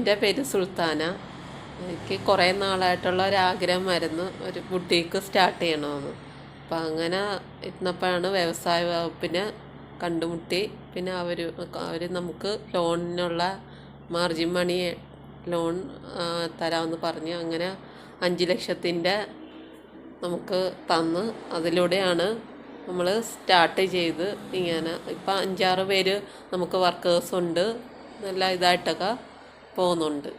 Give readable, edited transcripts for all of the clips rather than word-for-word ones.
എൻ്റെ പേര് സുൽത്താന. എനിക്ക് കുറേ നാളായിട്ടുള്ള ഒരാഗ്രഹമായിരുന്നു ഒരു ബുട്ടീക്ക് സ്റ്റാർട്ട് ചെയ്യണമെന്ന്. അപ്പം അങ്ങനെ ഇരുന്നപ്പോഴാണ് വ്യവസായ വകുപ്പിനെ കണ്ടുമുട്ടി. പിന്നെ അവർ നമുക്ക് ലോണിനുള്ള മാർജിൻ മണി ലോൺ തരാമെന്ന് പറഞ്ഞു. അങ്ങനെ 5 ലക്ഷത്തിൻ്റെ നമുക്ക് തന്ന് അതിലൂടെയാണ് നമ്മൾ സ്റ്റാർട്ട് ചെയ്ത്. ഇങ്ങനെ ഇപ്പം 5-6 പേര് നമുക്ക് വർക്കേഴ്സുണ്ട്. നല്ല ഇതായിട്ടൊക്കെ പോകുന്നുണ്ട്.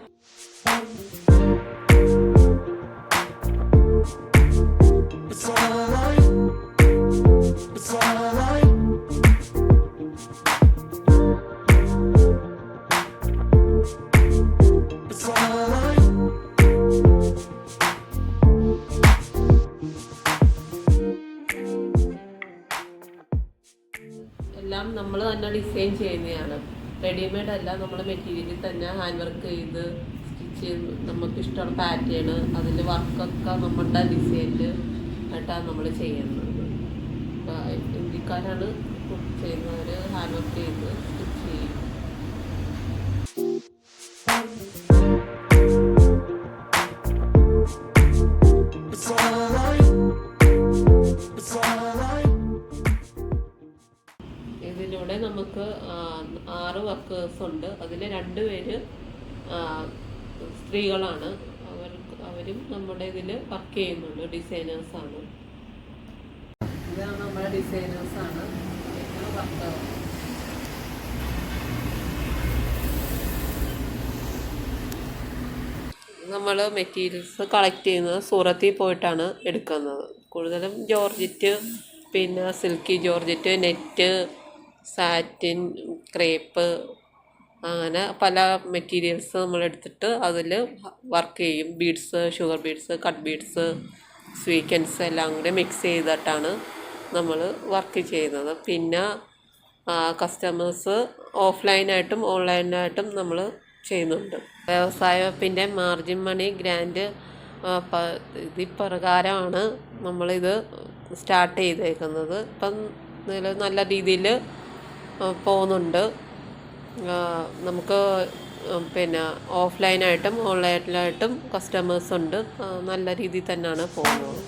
എല്ലാം നമ്മൾ തന്നെ ഡിസൈൻ ചെയ്യുന്നതാണ്. റെഡിമെയ്ഡ് അല്ല, നമ്മൾ മെറ്റീരിയലിൽ തന്നെ ഹാൻഡ് വർക്ക് ചെയ്ത് സ്റ്റിച്ച് ചെയ്ത് നമുക്ക് ഇഷ്ടമുള്ള പാറ്റേൺ അതിൻ്റെ വർക്കൊക്കെ നമ്മളുടെ ഡിസൈനിൽ ആയിട്ടാണ് നമ്മൾ ചെയ്യുന്നത്. ഇന്ത്യക്കാരാണ് ചെയ്യുന്നവർ ഹാൻഡ് വർക്ക് ചെയ്ത് സ്റ്റിച്ച് ചെയ്യും. ഇതിലൂടെ നമുക്ക് 6 വർക്കേഴ്സ് ഉണ്ട്. അതിൽ 2 പേര് സ്ത്രീകളാണ്. അവരും നമ്മുടെ ഇതിൽ വർക്ക് ചെയ്യുന്നുണ്ട്. ഡിസൈനേഴ്സാണ്. ഇതാണ് നമ്മുടെ ഡിസൈനേഴ്സാണ്. വർക്കർ നമ്മൾ മെറ്റീരിയൽസ് കളക്ട് ചെയ്യുന്നത് സൂറത്തിൽ പോയിട്ടാണ് എടുക്കുന്നത്. കൂടുതലും ജോർജറ്റ്, പിന്നെ silky georgette, net, satin, crepe, അങ്ങനെ പല മെറ്റീരിയൽസ് നമ്മൾ എടുത്തിട്ട് അതിൽ വർക്ക് ചെയ്യും. Beads, sugar beads, cut beads, sequins എല്ലാം കൂടി മിക്സ് ചെയ്തിട്ടാണ് നമ്മൾ വർക്ക് ചെയ്യുന്നത്. പിന്നെ കസ്റ്റമേഴ്സ് ഓഫ്ലൈനായിട്ടും ഓൺലൈനായിട്ടും നമ്മൾ ചെയ്യുന്നുണ്ട്. വ്യവസായ വകുപ്പിൻ്റെ മാർജിൻ മണി ഗ്രാൻഡ് ഇതിപ്രകാരമാണ് നമ്മളിത് സ്റ്റാർട്ട് ചെയ്തേക്കുന്നത്. ഇപ്പം നല്ല രീതിയിൽ പോകുന്നുണ്ട്. നമുക്ക് പിന്നെ ഓഫ്ലൈനായിട്ടും ഓൺലൈനായിട്ടും കസ്റ്റമേഴ്സ് ഉണ്ട്. നല്ല രീതിയിൽ തന്നെയാണ് പോകുന്നത്.